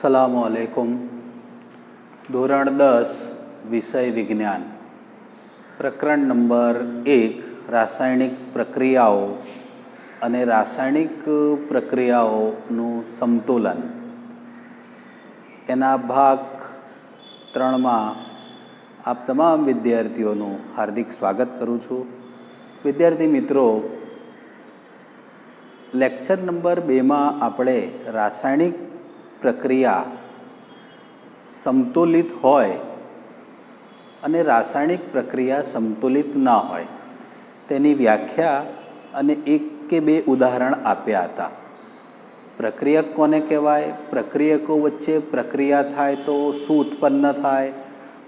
अस्सलामुअलैकुम। धोरण 10 विषय विज्ञान प्रकरण नंबर 1 रासायणिक प्रक्रियाओं અને રાસાયણિક પ્રક્રિયાઓનું સમતોલન એના ભાગ 3માં આપ તમામ વિદ્યાર્થીઓનું હાર્દિક સ્વાગત કરું છું। વિદ્યાર્થી મિત્રો, લેક્ચર નંબર 2માં આપણે રાસાયણિક પ્રક્રિયા સમતોલિત હોય અને રાસાયણિક પ્રક્રિયા સમતોલિત ન હોય તેની વ્યાખ્યા અને એક કે બે ઉદાહરણ આપ્યા હતા। પ્રક્રિયક કોને કહેવાય, પ્રક્રિયકો વચ્ચે પ્રક્રિયા થાય તો શું ઉત્પન્ન થાય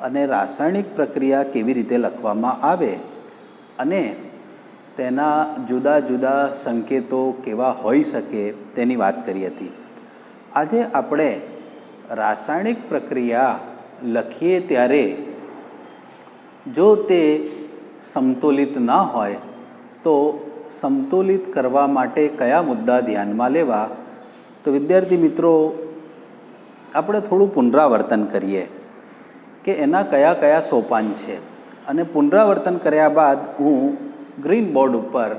અને રાસાયણિક પ્રક્રિયા કેવી રીતે લખવામાં આવે અને તેના જુદા જુદા સંકેતો કેવા હોઈ શકે તેની વાત કરી હતી। આજે આપણે રાસાયણિક પ્રક્રિયા લખીએ ત્યારે જો તે સમતોલિત ના હોય તો સમતોલિત કરવા માટે કયા મુદ્દા ધ્યાનમાં લેવા, તો વિદ્યાર્થી મિત્રો આપણે થોડું પુનરાવર્તન કરીએ કે એના કયા કયા સોપાન છે અને પુનરાવર્તન કર્યા બાદ હું ગ્રીન બોર્ડ ઉપર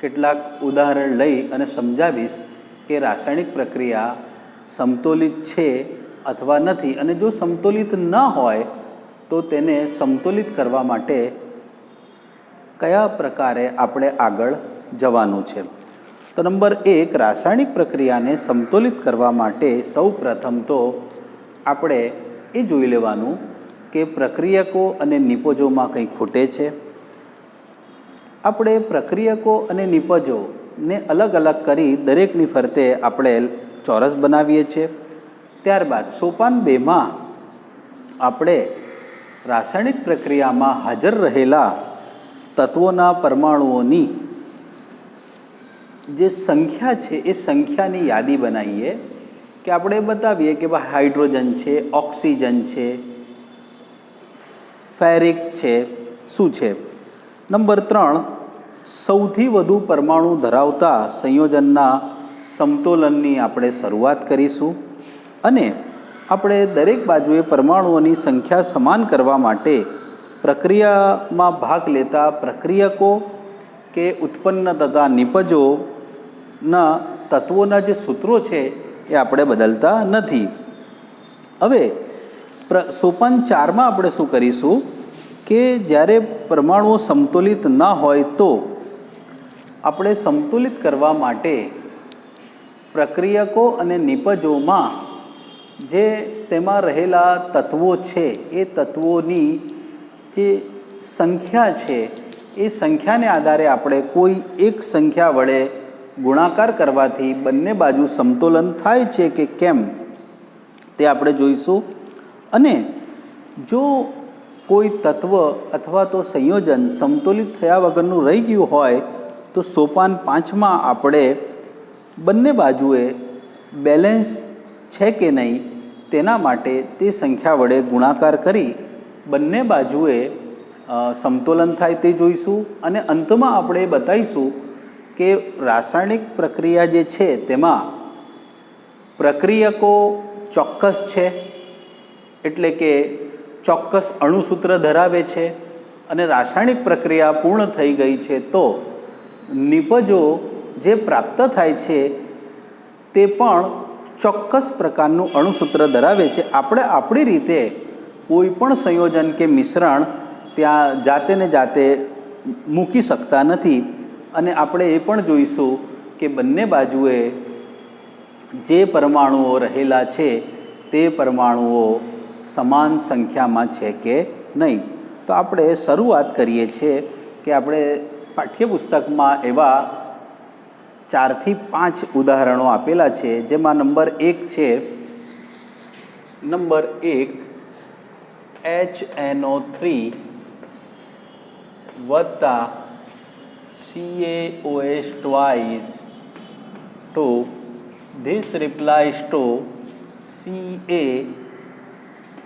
કેટલાક ઉદાહરણ લઈ અને સમજાવીશ કે રાસાયણિક પ્રક્રિયા સમતોલિત છે અથવા નથી અને જો સમતોલિત ન હોય તો તેને સમતોલિત કરવા માટે કયા પ્રકારે આપણે આગળ જવાનું છે। તો નંબર 1, રાસાયણિક પ્રક્રિયાને સમતોલિત કરવા માટે સૌ પ્રથમ તો આપણે એ જોઈ લેવાનું કે પ્રક્રિયકો અને નિપજોમાં કંઈ ખૂટે છે। આપણે પ્રક્રિયકો અને નિપજોને અલગ અલગ કરી દરેકની ફરતે આપણે ચોરસ બનાવીએ છીએ। ત્યારબાદ સોપાન 2માં આપણે રાસાયણિક પ્રક્રિયામાં હાજર રહેલા તત્વોના પરમાણુઓની જે સંખ્યા છે એ સંખ્યાની યાદી બનાવીએ કે આપણે બતાવીએ કે ભાઈ હાઇડ્રોજન છે, ઓક્સિજન છે, ફેરિક છે, શું છે। નંબર 3, સૌથી વધુ પરમાણુ ધરાવતા સંયોજનના સમતોલનની આપણે શરૂઆત કરીશું અને આપણે દરેક બાજુએ પરમાણુઓની સંખ્યા સમાન કરવા માટે પ્રક્રિયામાં ભાગ લેતા પ્રક્રિયકો કે ઉત્પન્ન થતા નિપજોના તત્વોના જે સૂત્રો છે એ આપણે બદલતા નથી। હવે સોપાન 4માં આપણે શું કરીશું કે જ્યારે પરમાણુઓ સમતોલિત ન હોય તો આપણે સમતોલિત કરવા માટે પ્રક્રિયકો અને નિપજોમાં જે તેમાં રહેલા તત્વો છે એ તત્વોની જે સંખ્યા છે એ સંખ્યાને આધારે આપણે કોઈ એક સંખ્યા વડે ગુણાકાર કરવાથી બંને બાજુ સમતોલન થાય છે કે કેમ તે આપણે જોઈશું। અને જો કોઈ તત્વ અથવા તો સંયોજન સમતોલિત થયા વગરનું રહી ગયું હોય તો સોપાન 5માં આપણે બંને બાજુએ બેલેન્સ છે કે નહીં તેના માટે તે સંખ્યા વડે ગુણાકાર કરી બંને બાજુએ સમતોલન થાય તે જોઈશું। અને અંતમાં આપણે બતાવીશું કે રાસાયણિક પ્રક્રિયા જે છે તેમાં પ્રક્રિયકો ચોક્કસ છે એટલે કે ચોક્કસ અણુસૂત્ર ધરાવે છે અને રાસાયણિક પ્રક્રિયા પૂર્ણ થઈ ગઈ છે તો નિપજો જે પ્રાપ્ત થાય છે તે પણ ચોક્કસ પ્રકારનું અણુસૂત્ર ધરાવે છે। આપણે આપણી રીતે કોઈ પણ સંયોજન કે મિશ્રણ ત્યાં જાતે ને જાતે મૂકી શકતા નથી અને આપણે એ પણ જોઈશું કે બંને બાજુએ જે પરમાણુઓ રહેલા છે તે પરમાણુઓ સમાન સંખ્યામાં છે કે નહીં। તો આપણે શરૂઆત કરીએ છીએ કે આપણે પાઠ્યપુસ્તકમાં એવા 4 થી 5 ઉદાહરણો આપેલા છે જેમાં નંબર 1 છે, નંબર 1 HNO3 વત્તા CaOH twice to this replies to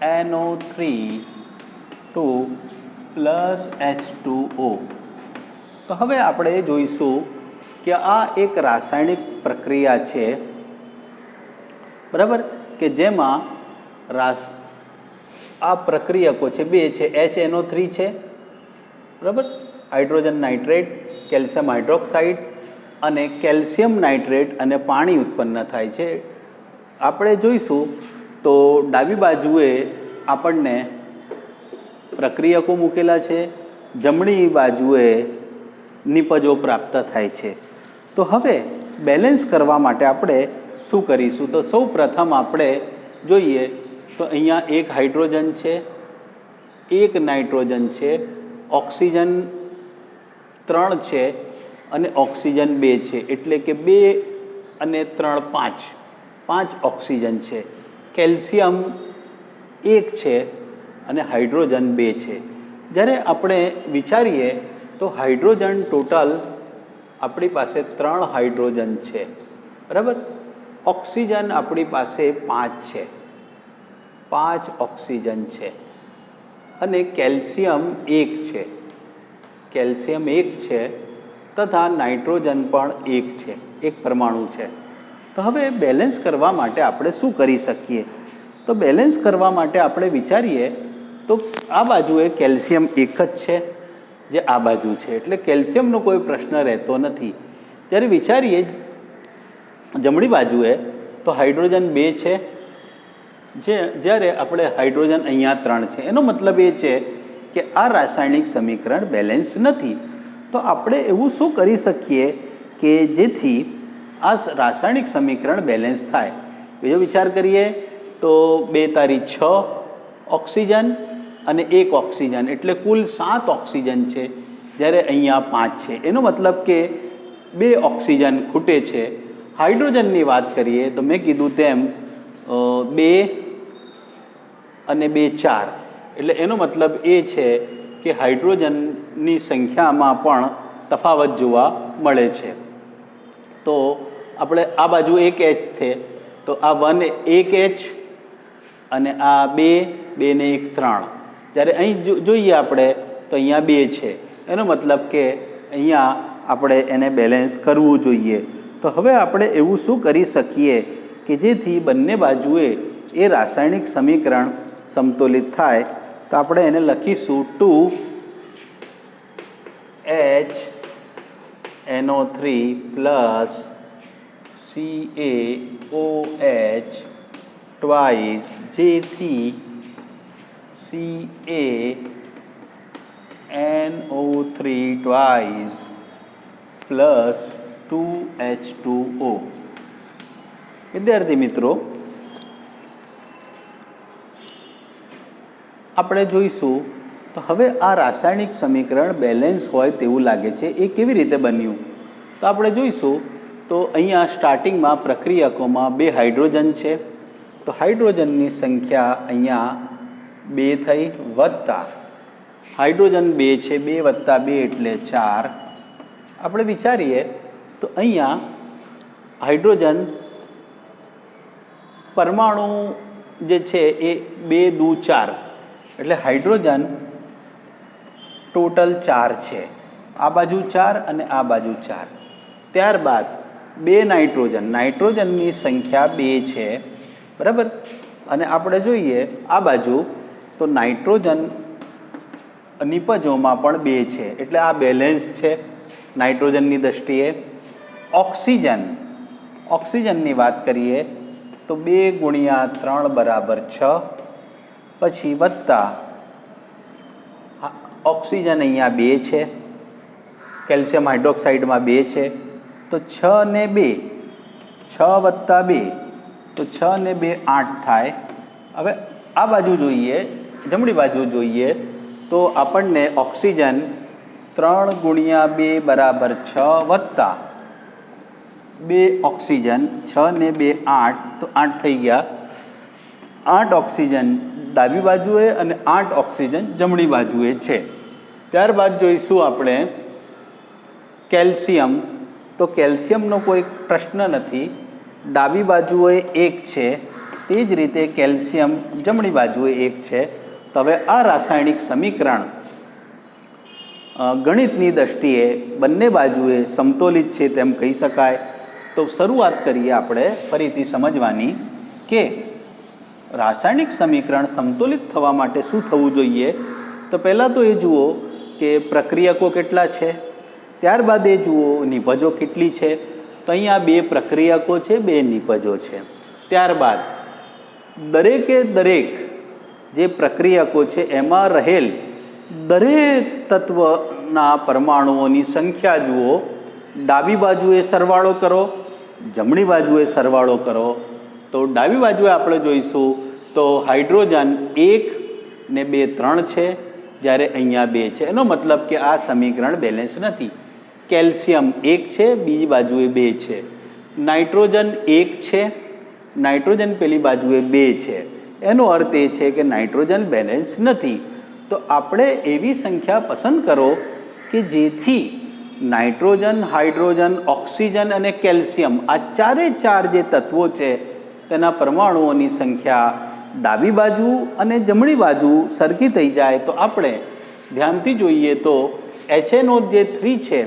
CaNO3 to plus H2O। તો હવે આપણે જોઈશું કે આ એક રાસાયણિક પ્રક્રિયા છે, બરાબર। કે જેમાં આ પ્રક્રિયકો છે બે છે, HNO3 છે, બરાબર, હાઇડ્રોજન નાઇટ્રેટ, કેલ્શિયમ હાઇડ્રોક્સાઇડ અને કેલ્શિયમ નાઇટ્રેટ અને પાણી ઉત્પન્ન થાય છે. આપણે જોઈશું તો ડાબી બાજુએ આપણને પ્રક્રિયકો મૂકેલા છે, જમણી બાજુએ નિપજો પ્રાપ્ત થાય છે. તો હવે બેલેન્સ કરવા માટે આપણે શું કરીશું? તો સૌ પ્રથમ આપણે જોઈએ તો અહીંયા એક હાઇડ્રોજન છે, એક નાઇટ્રોજન છે, ઓક્સિજન 3 છે અને ઓક્સિજન 2 છે, એટલે કે 2 અને 3 5 ઓક્સિજન છે. કેલ્શિયમ 1 છે અને હાઇડ્રોજન 2 છે. જ્યારે આપણે વિચારીએ તો હાઇડ્રોજન ટોટલ આપણી પાસે 3 હાઇડ્રોજન છે, બરાબર. ઓક્સિજન આપણી પાસે 5 છે, 5 ઓક્સિજન છે અને કેલ્શિયમ 1 છે, કેલ્શિયમ 1 છે તથા નાઇટ્રોજન પણ 1 છે, 1 પરમાણુ છે. તો હવે બેલેન્સ કરવા માટે આપણે શું કરી શકીએ? તો બેલેન્સ કરવા માટે આપણે વિચારીએ તો આ બાજુએ કેલ્શિયમ 1 જ છે જે આ બાજુ છે, એટલે કેલ્શિયમનો કોઈ પ્રશ્ન રહેતો નથી. જ્યારે વિચારીએ જમણી બાજુએ તો હાઇડ્રોજન 2 છે, જ્યારે આપણે હાઇડ્રોજન અહીંયા 3 છે. એનો મતલબ એ છે કે આ રાસાયણિક સમીકરણ બેલેન્સ નથી. તો આપણે એવું શું કરી શકીએ કે જેથી આ રાસાયણિક સમીકરણ બેલેન્સ થાય? બીજો વિચાર કરીએ તો 2 તારી 6 ઓક્સિજન અને 1 ઓક્સિજન, એટલે કુલ 7 ઓક્સિજન છે, જ્યારે અહીંયા 5 છે. એનો મતલબ કે 2 ઓક્સિજન ખૂટે છે. હાઇડ્રોજનની વાત કરીએ તો મેં કીધું તેમ 2 અને 2 4, એટલે એનો મતલબ એ છે કે હાઇડ્રોજનની સંખ્યામાં પણ તફાવત જોવા મળે છે. તો આપણે આ બાજુ 1 H છે તો આ 1 H અને આ 2 ને 1 3. જ્યારે અહીં જોઈએ આપણે તો અહીંયા 2 છે, એનો મતલબ કે અહીંયા આપણે એને બેલેન્સ કરવું જોઈએ. તો હવે આપણે એવું શું કરી શકીએ કે જેથી બંને બાજુએ એ રાસાયણિક સમીકરણ સમતોલિત થાય? તો આપણે એને લખીશું 2HNO3 પ્લસ CaOH ટ્વાઇસ, જેથી CaNO3 ટ્વાઇસ પ્લસ 2H2O. વિદ્યાર્થી મિત્રો, આપણે જોઈશું તો હવે આ રાસાયણિક સમીકરણ બેલેન્સ હોય તેવું લાગે છે. એ કેવી રીતે બન્યું? તો આપણે જોઈશું તો અહીંયા સ્ટાર્ટિંગમાં પ્રક્રિયકોમાં 2 હાઇડ્રોજન છે, તો હાઇડ્રોજનની સંખ્યા અહીંયા 2 થઈ, વત્તા હાઇડ્રોજન 2 છે, 2 વત્તા 2 એટલે 4. આપણે વિચારીએ તો અહીંયા હાઇડ્રોજન પરમાણુ જે છે એ 2 દુ 4, એટલે હાઇડ્રોજન ટોટલ 4 છે. આ બાજુ 4 અને આ બાજુ 4. ત્યારબાદ 2 નાઇટ્રોજનની સંખ્યા 2 છે, બરાબર. અને આપણે જોઈએ આ બાજુ તો નાઇટ્રોજન નિપજોમાં પણ 2 છે, એટલે આ બેલેન્સ છે નાઇટ્રોજનની દૃષ્ટિએ. ઓક્સિજનની વાત કરીએ તો 2 ગુણ્યા 3 બરાબર 6, પછી વત્તા ઓક્સિજન અહીંયા 2 છે, કેલ્શિયમ હાઇડ્રોક્સાઇડમાં 2 છે, તો 6 ને 2, 6 વત્તા 2 તો 6 ને 2 8 થાય. હવે આ બાજુ જોઈએ, જમણી બાજુ જોઈએ તો આપણને ઓક્સિજન 3 ગુણ્યા 2 બરાબર 6 વત્તા 2 ઓક્સિજન, 6 ને 2 8, તો 8 થઈ ગયા. 8 ઓક્સિજન ડાબી બાજુએ અને 8 ઓક્સિજન જમણી બાજુએ છે. ત્યારબાદ જોઈશું આપણે કેલ્શિયમ. તો કેલ્શિયમનો કોઈ પ્રશ્ન નથી, ડાબી બાજુએ 1 છે, તે જ રીતે કેલ્શિયમ જમણી બાજુએ 1 છે. તો હવે આ રાસાયણિક સમીકરણ ગણિતની દૃષ્ટિએ બંને બાજુએ સમતોલિત છે તેમ કહી શકાય. તો શરૂઆત કરીએ આપણે ફરીથી સમજવાની કે રાસાયણિક સમીકરણ સંતુલિત થવા માટે શું થવું જોઈએ? તો પહેલાં તો એ જુઓ કે પ્રક્રિયકો કેટલા છે, ત્યારબાદ એ જુઓ નિપજો કેટલી છે. તો અહીંયા 2 પ્રક્રિયકો છે, 2 નિપજો છે. ત્યારબાદ દરેકે દરેક જે પ્રક્રિયકો છે એમાં રહેલ દરેક તત્વના પરમાણુઓની સંખ્યા જુઓ. ડાબી બાજુએ સરવાળો કરો, જમણી બાજુએ સરવાળો કરો. તો ડાબી બાજુએ આપણે જોઈશું તો હાઇડ્રોજન 1 ને 2 3 છે, જ્યારે અહીંયા 2 છે. એનો મતલબ કે આ સમીકરણ બેલેન્સ નથી. કેલ્શિયમ 1 છે, બીજી બાજુએ 2 છે. નાઇટ્રોજન 1 છે, નાઇટ્રોજન પેલી બાજુએ 2 છે. એનો અર્થ એ છે કે નાઇટ્રોજન બેલેન્સ નથી. તો આપણે એવી સંખ્યા પસંદ કરો કે જેથી નાઇટ્રોજન, હાઇડ્રોજન, ઓક્સિજન અને કેલ્શિયમ આ ચારે ચાર જે તત્વો છે તેના પરમાણુઓની સંખ્યા ડાબી બાજુ અને જમણી બાજુ સરખી થઈ જાય. તો આપણે ધ્યાનથી જોઈએ તો HNO જે 3 છે,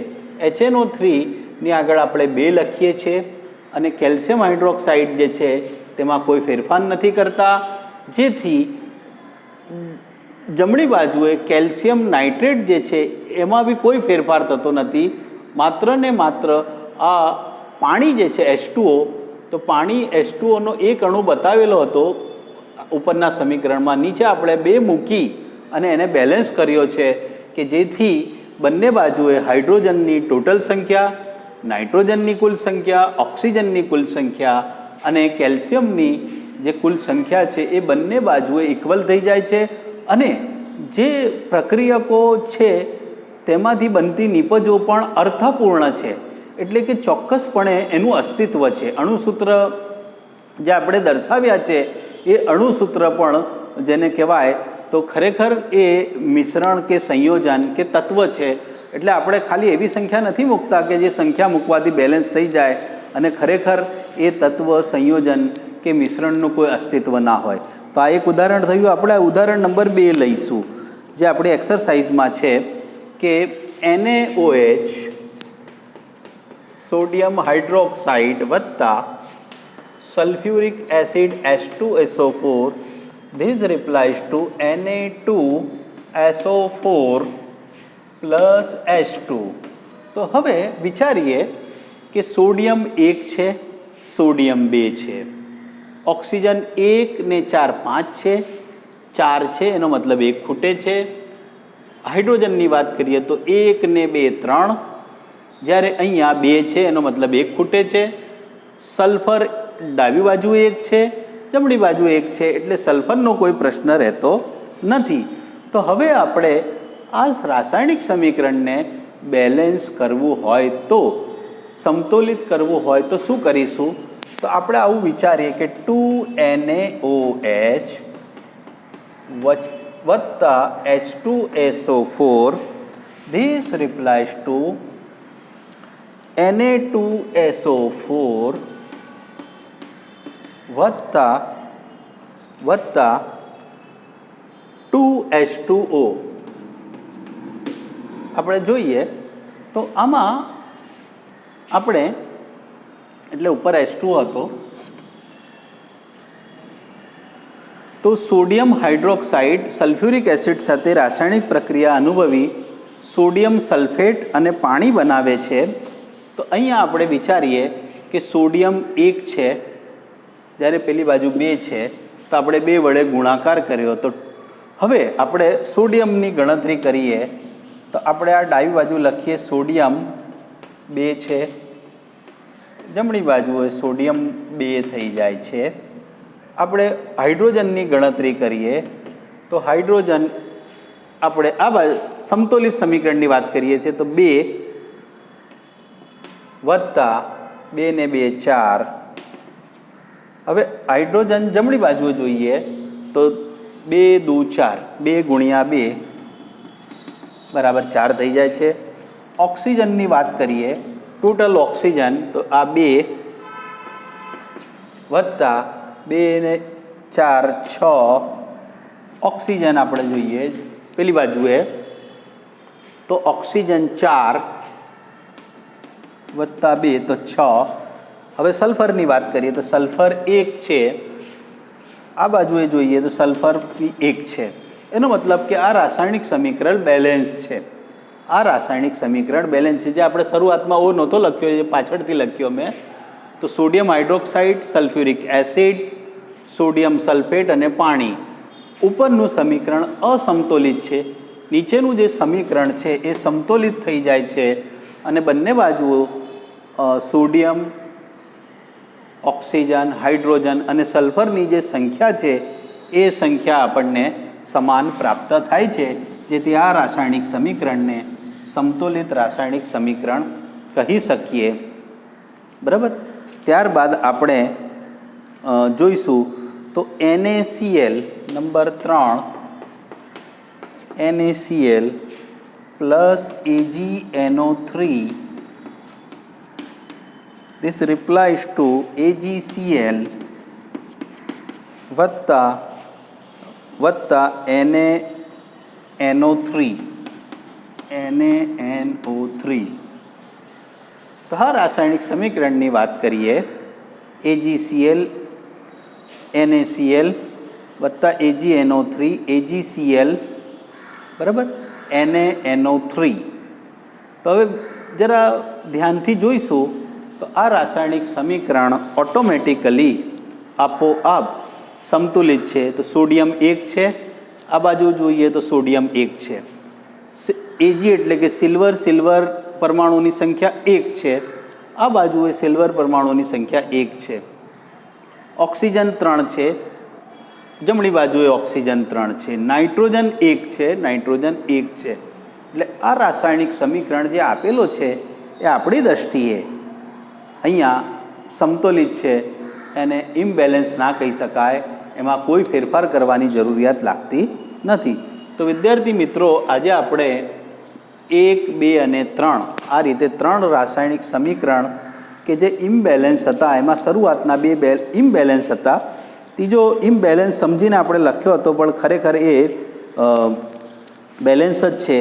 HNO3 ની આગળ આપણે 2 લખીએ છીએ અને કેલ્શિયમ હાઇડ્રોક્સાઇડ જે છે તેમાં કોઈ ફેરફાર નથી કરતા, જેથી જમણી બાજુએ કેલ્શિયમ નાઇટ્રેટ જે છે એમાં બી કોઈ ફેરફાર થતો નથી. માત્ર ને માત્ર આ પાણી જે છે H2O, તો પાણી H2Oનો એક અણુ બતાવેલો હતો ઉપરના સમીકરણમાં, નીચે આપણે 2 મૂકી અને એને બેલેન્સ કર્યો છે કે જેથી બંને બાજુએ હાઇડ્રોજનની ટોટલ સંખ્યા, નાઇટ્રોજનની કુલ સંખ્યા, ઓક્સિજનની કુલ સંખ્યા અને કેલ્શિયમની જે કુલ સંખ્યા છે એ બંને બાજુએ ઇક્વલ થઈ જાય છે. અને જે પ્રક્રિયકો છે તેમાંથી બનતી નિપજો પણ અર્થપૂર્ણ છે, એટલે કે ચોક્કસપણે એનું અસ્તિત્વ છે. અણુસૂત્ર જે આપણે દર્શાવ્યા છે એ અણુસૂત્ર પણ જેને કહેવાય તો ખરેખર એ મિશ્રણ કે સંયોજન કે તત્વ છે. એટલે આપણે ખાલી એવી સંખ્યા નથી મૂકતા કે જે સંખ્યા મૂકવાથી બેલેન્સ થઈ જાય અને ખરેખર એ તત્વ, સંયોજન કે મિશ્રણનું કોઈ અસ્તિત્વ ના હોય. તો આ એક ઉદાહરણ થયું. આપણે ઉદાહરણ નંબર 2 લઈશું, જે આપણી એક્સરસાઇઝમાં છે કે NaOH સોડિયમ હાઇડ્રોક્સાઇડ વત્તા sulphuric acid H2SO4, this replies to Na2SO4 plus H2. તો હવે વિચારીએ કે સોડિયમ 1 છે, સોડિયમ 2 છે, ઓક્સિજન 1 ને 4 5 છે, 4 છે એનો મતલબ 1 ખૂટે છે. હાઇડ્રોજનની વાત કરીએ તો 1 ને 2 3, જ્યારે અહીંયા 2 છે એનો મતલબ 1 ખૂટે છે. સલ્ફર ડાબી બાજુ 1 છે, જમણી બાજુ 1 છે, એટલે સલ્ફરનો કોઈ પ્રશ્ન રહેતો નથી. તો હવે આપણે આ રાસાયણિક સમીકરણને બેલેન્સ કરવું હોય તો, સમતોલિત કરવું હોય તો શું કરીશું? તો આપણે આવું વિચારીએ કે 2NaOH વત્તા H2SO4, this replies to Na2SO4 વત્તા 2H2O. આપણે જોઈએ તો આમાં આપણે એટલે ઉપર H2O હતો તો સોડિયમ હાઇડ્રોક્સાઇડ સલ્ફ્યુરિક એસિડ સાથે રાસાયણિક પ્રક્રિયા અનુભવી સોડિયમ સલ્ફેટ અને પાણી બનાવે છે. તો અહીંયા આપણે વિચારીએ કે સોડિયમ 1 છે, જ્યારે પેલી બાજુ 2 છે, તો આપણે 2 વડે ગુણાકાર કર્યો. તો હવે આપણે સોડિયમની ગણતરી કરીએ તો આપણે આ ડાબી બાજુ લખીએ સોડિયમ 2 છે, જમણી બાજુએ સોડિયમ 2 થઈ જાય છે. આપણે હાઇડ્રોજનની ગણતરી કરીએ તો હાઇડ્રોજન આપણે આ બાજુ સમતોલિત સમીકરણની વાત કરીએ છીએ તો 2 વત્તા 2 ને 2 4. હવે હાઇડ્રોજન જમણી બાજુએ જોઈએ તો 2 દુ 4, 2 ગુણ્યા 2 બરાબર 4 થઈ જાય છે. ઓક્સિજનની વાત કરીએ, ટોટલ ઓક્સિજન તો આ 2 વત્તા 2 ને 4 6. ઓક્સિજન આપણે જોઈએ પેલી બાજુએ તો ઓક્સિજન 4 વત્તા 2 તો 6. હવે સલ્ફરની વાત કરીએ તો સલ્ફર 1 છે, આ બાજુએ જોઈએ તો સલ્ફર બી 1 છે. એનો મતલબ કે આ રાસાયણિક સમીકરણ બેલેન્સ છે. આ રાસાયણિક સમીકરણ બેલેન્સ છે. જે આપણે શરૂઆતમાં ઓ નહોતો લખ્યો, એ પાછળથી લખ્યો મેં. તો sodium hydroxide, sulphuric acid, sodium sulphate અને પાણી. ઉપરનું સમીકરણ અસમતોલિત છે, નીચેનું જે સમીકરણ છે એ સમતોલિત થઈ જાય છે અને બંને બાજુઓ સોડિયમ, ઓક્સિજન, હાઇડ્રોજન અને સલ્ફરની જે સંખ્યા છે એ સંખ્યા આપણને સમાન પ્રાપ્ત થાય છે, જેથી આ રાસાયણિક સમીકરણને સમતોલિત રાસાયણિક સમીકરણ કહી શકીએ. બરાબર. ત્યારબાદ આપણે જોઈશું તો NaCl number 3, NaCl plus AgNO3, this replies to AgCl વત્તા NaNO3. તો હા રાસાયણિક સમીકરણની વાત કરીએ, AgCl NaCl વત્તા AgNO3 AgCl બરાબર NaNO3. તો હવે જરા ધ્યાનથી જોઈશું તો આ રાસાયણિક સમીકરણ ઓટોમેટિકલી આપોઆપ સમતુલિત છે. તો સોડિયમ 1 છે, આ બાજુ જોઈએ તો સોડિયમ 1 છે. Ag એટલે કે સિલ્વર પરમાણુની સંખ્યા 1 છે, આ બાજુએ સિલ્વર પરમાણુની સંખ્યા 1 છે. ઓક્સિજન 3 છે, જમણી બાજુએ ઓક્સિજન 3 છે. નાઇટ્રોજન 1 છે, નાઇટ્રોજન 1 છે. એટલે આ રાસાયણિક સમીકરણ જે આપેલો છે એ આપણી દૃષ્ટિએ અહીંયા સમતોલિત છે, એને ઇમ્બેલેન્સ ના કહી શકાય. એમાં કોઈ ફેરફાર કરવાની જરૂરિયાત લાગતી નથી. તો વિદ્યાર્થી મિત્રો, આજે આપણે 1, 2 અને 3 આ રીતે 3 રાસાયણિક સમીકરણ કે જે ઇમ્બેલેન્સ હતા, એમાં શરૂઆતના 2 ઇમ્બેલેન્સ હતા. ત્રીજો ઇમ્બેલેન્સ સમજીને આપણે લખ્યો હતો, પણ ખરેખર એ બેલેન્સ જ છે,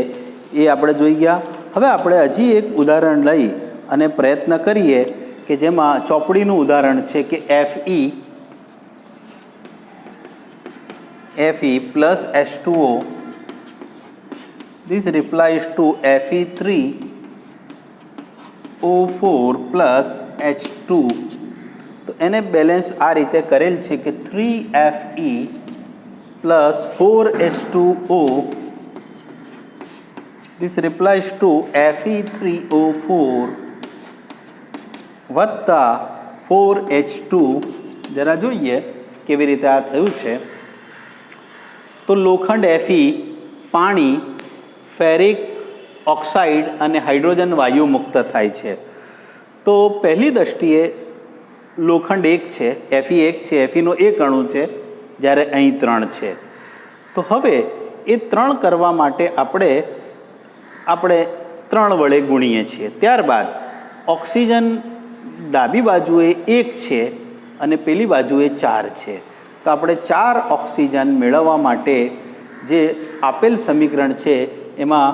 એ આપણે જોઈ ગયા. હવે આપણે હજી એક ઉદાહરણ લઈ અને પ્રયત્ન કરીએ કે જેમાં ચોપડીનું ઉદાહરણ છે કે Fe plus H2O, this replies to Fe3O4 plus H2. તો એને બેલેન્સ આ રીતે કરેલ છે કે 3Fe plus 4H2O, this replies to Fe3O4 વત્તા 4H2. જરા જોઈએ કેવી રીતે આ થયું છે. તો લોખંડ Fe, પાણી, ફેરિક ઓક્સાઇડ અને હાઇડ્રોજન વાયુ મુક્ત થાય છે. તો પહેલી દૃષ્ટિએ લોખંડ 1 છે, Fe 1 છે, Feનો 1 અણુ છે, જ્યારે અહીં 3 છે. તો હવે એ 3 કરવા માટે આપણે 3 વડે ગુણીએ છીએ. ત્યારબાદ ઓક્સિજન ડાબી બાજુએ 1 છે અને પેલી બાજુએ 4 છે. તો આપણે 4 ઓક્સિજન મેળવવા માટે જે આપેલ સમીકરણ છે એમાં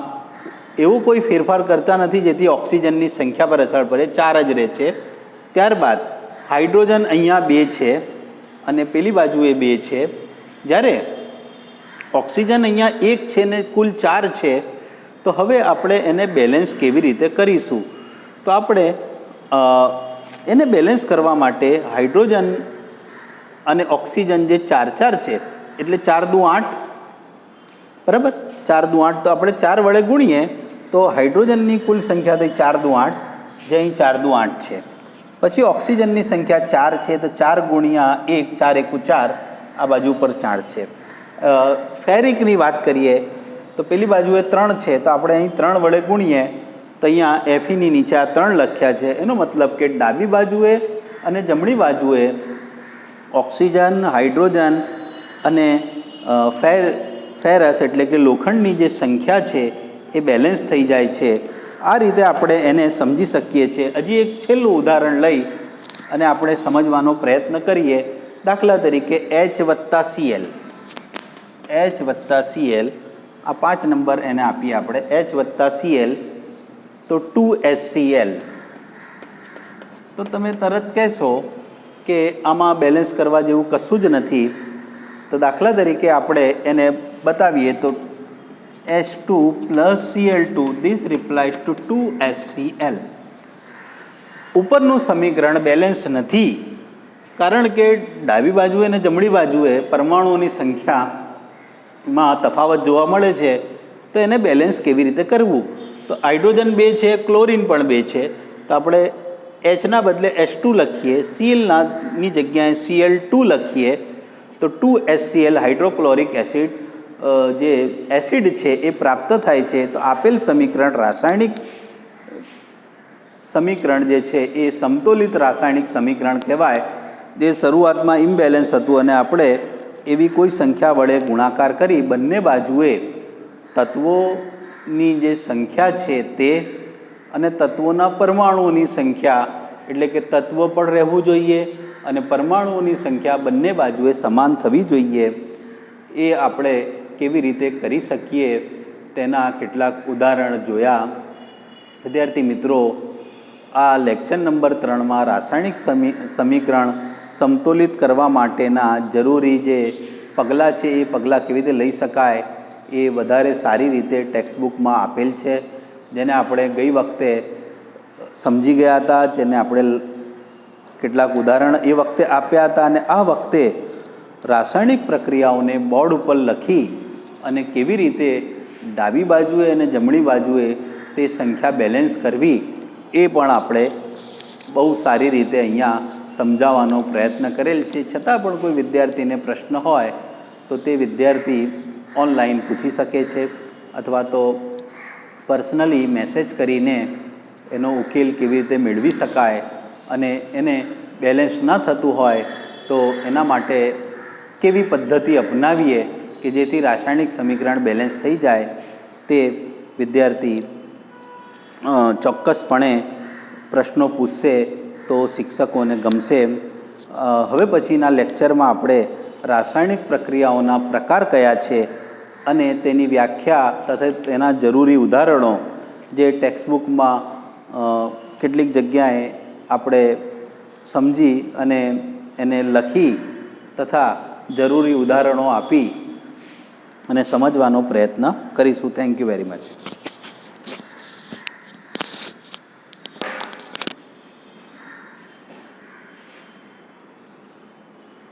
એવો કોઈ ફેરફાર કરતા નથી જેથી ઓક્સિજનની સંખ્યા પર અસર પડે, 4 જ રહે છે. ત્યારબાદ હાઇડ્રોજન અહીંયા 2 છે અને પેલી બાજુએ 2 છે, જ્યારે ઓક્સિજન અહીંયા 1 છે ને કુલ 4 છે. તો હવે આપણે એને બેલેન્સ કેવી રીતે કરીશું? તો આપણે એને બેલેન્સ કરવા માટે હાઇડ્રોજન અને ઓક્સિજન જે 4 છે, એટલે 4 દુ 8, બરાબર. 4 દુ 8 તો આપણે 4 વડે ગુણીએ તો હાઇડ્રોજનની કુલ સંખ્યા થઈ 4 દુ 8, જે અહીં 4 દુ 8 છે. પછી ઓક્સિજનની સંખ્યા 4 છે, તો 4 ગુણ્યા 1, 4 એકુ 4, આ બાજુ પર 4 છે. ફેરિકની વાત કરીએ તો પેલી બાજુએ 3 છે, તો આપણે અહીં 3 વડે ગુણીએ તો અહીંયા Feની નીચે આ 3 લખ્યા છે. એનો મતલબ કે ડાબી બાજુએ અને જમણી બાજુએ ઓક્સિજન, હાઇડ્રોજન અને ફેરસ એટલે કે લોખંડની જે સંખ્યા છે એ બેલેન્સ થઈ જાય છે. આ રીતે આપણે એને સમજી શકીએ છીએ. હજી એક છેલ્લું ઉદાહરણ લઈ અને આપણે સમજવાનો પ્રયત્ન કરીએ. દાખલા તરીકે H વત્તા Cl, આ 5 નંબર એને આપીએ આપણે, H વત્તા Cl તો 2HCl. તો તમે તરત કહેશો કે આમાં બેલેન્સ કરવા જેવું કશું જ નથી. તો દાખલા તરીકે આપણે એને બતાવીએ તો H2 + Cl2 this રિપ્લાયઝ two 2HCl. ઉપરનું સમીકરણ બેલેન્સ નથી, કારણ કે ડાબી બાજુએ અને જમણી બાજુએ પરમાણુઓની સંખ્યામાં તફાવત જોવા મળે છે. તો એને બેલેન્સ કેવી રીતે કરવું? તો હાઇડ્રોજન 2 છે, ક્લોરિન પણ 2 છે, તો આપણે Hના બદલે H2 લખીએ, Clની જગ્યાએ Cl2 લખીએ, તો 2HCl હાઇડ્રોક્લોરિક એસિડ જે એસિડ છે એ પ્રાપ્ત થાય છે. તો આપેલ સમીકરણ રાસાયણિક સમીકરણ જે છે એ સમતોલિત રાસાયણિક સમીકરણ કહેવાય, જે શરૂઆતમાં ઇમ્બેલેન્સ હતું અને આપણે એવી કોઈ સંખ્યા વડે ગુણાકાર કરી બંને બાજુએ તત્વોની જે સંખ્યા છે તે અને તત્વોના પરમાણુઓની સંખ્યા, એટલે કે તત્વ પણ રહેવું જોઈએ અને પરમાણુઓની સંખ્યા બંને બાજુએ સમાન થવી જોઈએ. એ આપણે કેવી રીતે કરી શકીએ તેના કેટલાક ઉદાહરણ જોયા. વિદ્યાર્થી મિત્રો, આ લેક્ચર નંબર 3માં રાસાયણિક સમીકરણ સમતોલિત કરવા માટેના જરૂરી જે પગલાં છે એ પગલાં કેવી રીતે લઈ શકાય એ વધારે સારી રીતે ટેક્સ્ટબુકમાં આપેલ છે, જેને આપણે ગઈ વખતે સમજી ગયા હતા, જેને આપણે કેટલાક ઉદાહરણ એ વખતે આપ્યા હતા, અને આ વખતે રાસાયણિક પ્રક્રિયાઓને બોર્ડ ઉપર લખી અને કેવી રીતે ડાબી બાજુએ અને જમણી બાજુએ તે સંખ્યા બેલેન્સ કરવી એ પણ આપણે બહુ સારી રીતે અહીંયા સમજાવવાનો પ્રયત્ન કરેલ છે. છતાં પણ કોઈ વિદ્યાર્થીને પ્રશ્ન હોય તો તે વિદ્યાર્થી ઓનલાઈન પૂછી શકે છે, અથવા તો પર્સનલી મેસેજ કરીને એનો ઉકેલ કેવી રીતે મેળવી શકાય અને એને બેલેન્સ ન થતું હોય તો એના માટે કેવી પદ્ધતિ અપનાવીએ કે જેથી રાસાયણિક સમીકરણ બેલેન્સ થઈ જાય, તે વિદ્યાર્થી ચોક્કસપણે પ્રશ્નો પૂછશે તો શિક્ષકોને ગમશે. હવે પછીના લેક્ચરમાં આપણે રાસાયણિક પ્રક્રિયાઓના પ્રકાર કયા છે અને તેની વ્યાખ્યા તથા તેના જરૂરી ઉદાહરણો જે ટેક્સ્ટબુકમાં કેટલીક જગ્યાએ આપણે સમજી અને એને લખી તથા જરૂરી ઉદાહરણો આપી અને સમજવાનો પ્રયત્ન કરીશું. Thank you very much.